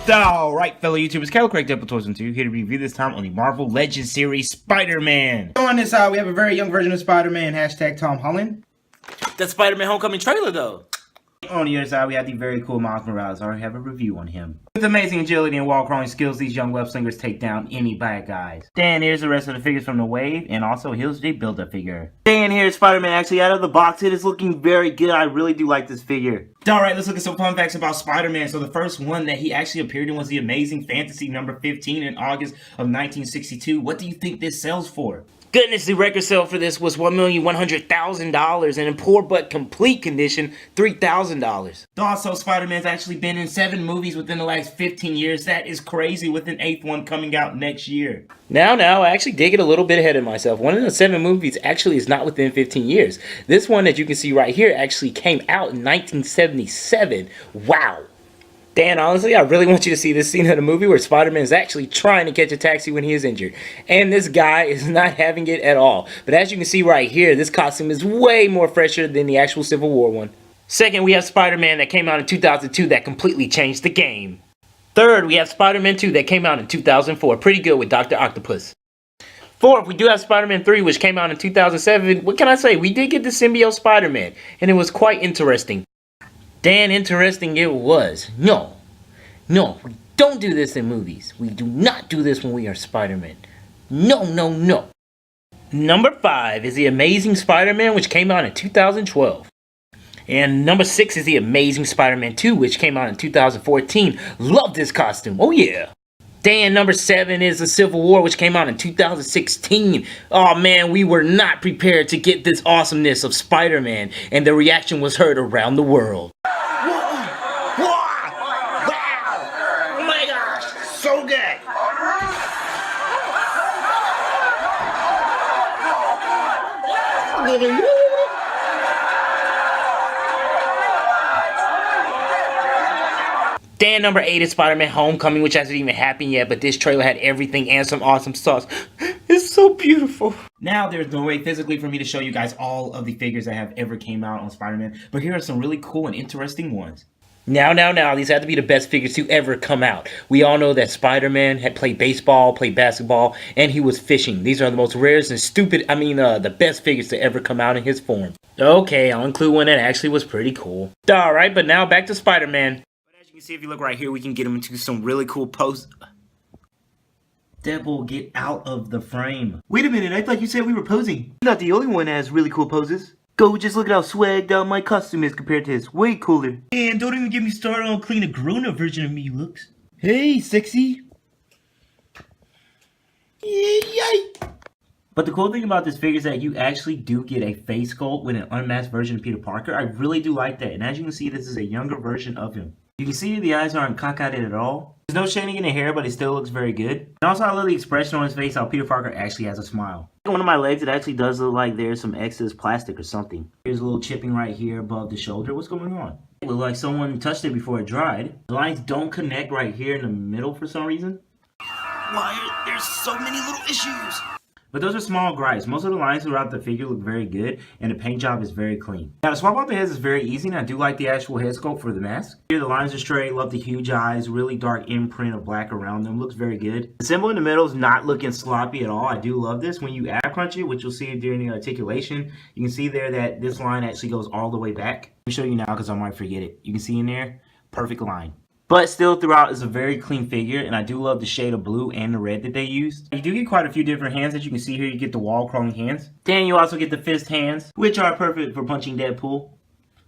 Alright, fellow YouTubers, Craig Deadpool 2002 here to review this time on the Marvel Legends series Spider-Man. On this side, we have a very young version of Spider-Man, hashtag Tom Holland. That Spider-Man Homecoming trailer, though. On the other side, we have the very cool Miles Morales. I already have a review on him. With amazing agility and wall-crawling skills, these young web slingers take down any bad guys. Then here's the rest of the figures from the wave, and also here's the Build-A figure. Dan here's Spider-Man actually out of the box. It is looking very good. I really do like this figure. Alright, let's look at some fun facts about Spider-Man. So the first one that he actually appeared in was the Amazing Fantasy number 15 in August of 1962. What do you think this sells for? Goodness, the record sale for this was $1,100,000, and in poor but complete condition, $3,000. Also, Spider-Man's actually been in 7 movies within the last 15 years. That is crazy, with an 8th one coming out next year. Now, I actually did get a little bit ahead of myself. One of the 7 movies actually is not within 15 years. This one that you can see right here actually came out in 1977. Wow. Dan, honestly, I really want you to see this scene of the movie where Spider-Man is actually trying to catch a taxi when he is injured. And this guy is not having it at all. But as you can see right here, this costume is way more fresher than the actual Civil War one. Second, we have Spider-Man that came out in 2002 that completely changed the game. Third, we have Spider-Man 2 that came out in 2004. Pretty good with Dr. Octopus. Fourth, we do have Spider-Man 3, which came out in 2007. What can I say? We did get the symbiote Spider-Man, and it was quite interesting. Dan, interesting it was. No, we don't do this in movies. We do not do this when we are Spider-Man. No. Number 5 is The Amazing Spider-Man, which came out in 2012. And number 6 is The Amazing Spider-Man 2, which came out in 2014. Love this costume. Oh yeah. Dan, number 7 is The Civil War, which came out in 2016. Oh man, we were not prepared to get this awesomeness of Spider-Man, and the reaction was heard around the world. So good! Dan, number 8 is Spider-Man Homecoming, which hasn't even happened yet, but this trailer had everything and some awesome sauce. It's so beautiful. Now, there's no way physically for me to show you guys all of the figures that have ever came out on Spider-Man, but here are some really cool and interesting ones. Now, these have to be the best figures to ever come out. We all know that Spider-Man had played baseball, played basketball, and he was fishing. These are the most rarest and the best figures to ever come out in his form. Okay, I'll include one that actually was pretty cool. Alright, but now back to Spider-Man. But as you can see, if you look right here, we can get him into some really cool poses. Deadpool, get out of the frame. Wait a minute, I thought you said we were posing. Not the only one that has really cool poses. Go, just look at how swagged out my costume is compared to his. Way cooler. And don't even get me started on how clean a grown-up version of me looks. Hey, sexy. Yay! But the cool thing about this figure is that you actually do get a face sculpt with an unmasked version of Peter Parker. I really do like that. And as you can see, this is a younger version of him. You can see the eyes aren't cockeyed at all. There's no shading in the hair, but it still looks very good. And also, I love the expression on his face, how Peter Parker actually has a smile. One of my legs, it actually does look like there's some excess plastic or something. Here's a little chipping right here above the shoulder. What's going on? It looks like someone touched it before it dried. The lines don't connect right here in the middle for some reason. Why there's so many little issues? But those are small gripes. Most of the lines throughout the figure look very good, and the paint job is very clean. Now, to swap out the heads is very easy, and I do like the actual head sculpt for the mask. Here, the lines are straight. Love the huge eyes. Really dark imprint of black around them. Looks very good. The symbol in the middle is not looking sloppy at all. I do love this. When you ab crunch it, which you'll see during the articulation, you can see there that this line actually goes all the way back. Let me show you now because I might forget it. You can see in there, perfect line. But still, throughout, is a very clean figure, and I do love the shade of blue and the red that they used. You do get quite a few different hands. As you can see here, you get the wall-crawling hands. Then you also get the fist hands, which are perfect for punching Deadpool.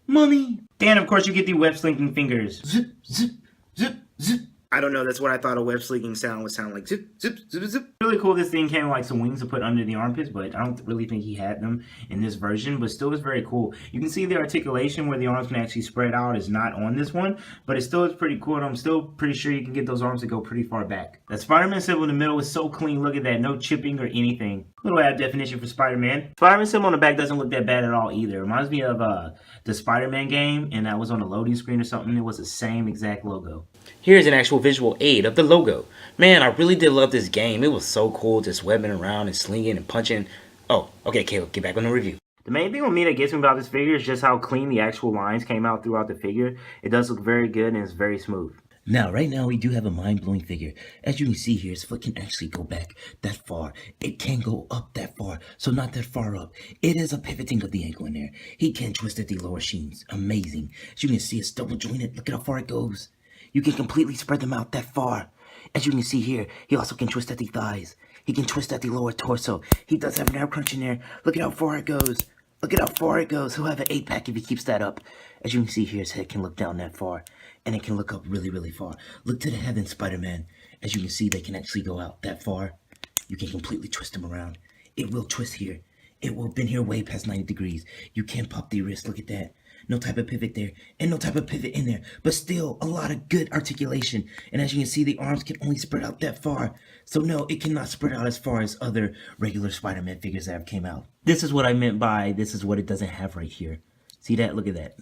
Mommy! Then, of course, you get the web-slinking fingers. Zip, zip, zip, zip. I don't know, that's what I thought a web-slinking sound would sound like. Zip, zip, zip, zip. Really cool, this thing came with like some wings to put under the armpits, but I don't really think he had them in this version, but still is very cool. You can see the articulation where the arms can actually spread out is not on this one, but it still is pretty cool, and I'm still pretty sure you can get those arms to go pretty far back. That Spider-Man symbol in the middle is so clean, look at that, no chipping or anything. Little ad definition for Spider-Man. Spider-Man symbol on the back doesn't look that bad at all either. It reminds me of the Spider-Man game, and that was on a loading screen or something. It was the same exact logo. Here's an actual visual aid of the logo. Man, I really did love this game. It was so cool just webbing around and slinging and punching. Oh, okay, Caleb, get back on the review. The main thing with me that gets me about this figure is just how clean the actual lines came out throughout the figure. It does look very good and it's very smooth. Now, right now, we do have a mind-blowing figure. As you can see here, his foot can actually go back that far. It can go up that far, so not that far up. It is a pivoting of the ankle in there. He can twist at the lower sheens. Amazing. As you can see, it's double jointed. Look at how far it goes. You can completely spread them out that far. As you can see here, he also can twist at the thighs. He can twist at the lower torso. He does have an ab crunch in there. Look at how far it goes. Look at how far it goes. He'll have an 8-pack if he keeps that up. As you can see here, his head can look down that far. And it can look up really, really far. Look to the heavens, Spider-Man. As you can see, they can actually go out that far. You can completely twist them around. It will twist here. It will bend here way past 90 degrees. You can't pop the wrist. Look at that. No type of pivot there. And no type of pivot in there. But still, a lot of good articulation. And as you can see, the arms can only spread out that far. So no, it cannot spread out as far as other regular Spider-Man figures that have came out. This is what I meant by this is what it doesn't have right here. See that? Look at that.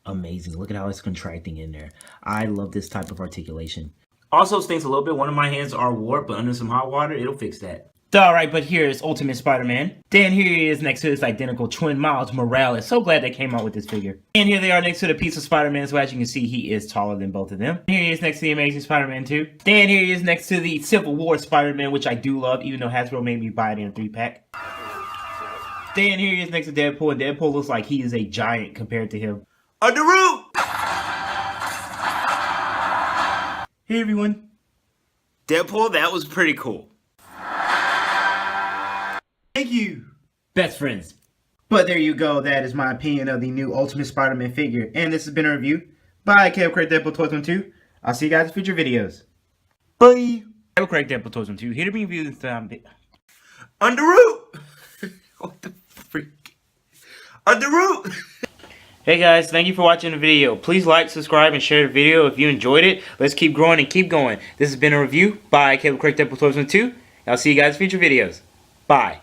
Amazing. Look at how it's contracting in there. I love this type of articulation. Also stinks a little bit. One of my hands are warped, but under some hot water, it'll fix that. Alright, but here's Ultimate Spider-Man. Then here he is next to his identical twin Miles Morales. So glad they came out with this figure. And here they are next to the piece of Spider-Man. So as you can see, he is taller than both of them. Here he is next to the Amazing Spider-Man 2. Then here he is next to the Civil War Spider-Man, which I do love, even though Hasbro made me buy it in a 3-pack. Then here he is next to Deadpool, and Deadpool looks like he is a giant compared to him. Under root! Hey everyone. Deadpool, that was pretty cool. Thank you. Best friends. But there you go. That is my opinion of the new Ultimate Spider-Man figure. And this has been a review by Caleb Craig Deadpool Toys 12. I'll see you guys in future videos. Bye. I will correct Deadpool Toys 2. Here to be reviewed this time. Under root! What the freak? Under root! Hey guys, thank you for watching the video. Please like, subscribe, and share the video if you enjoyed it. Let's keep growing and keep going. This has been a review by Caleb Craig Deadpool Toys 2. I'll see you guys in future videos. Bye.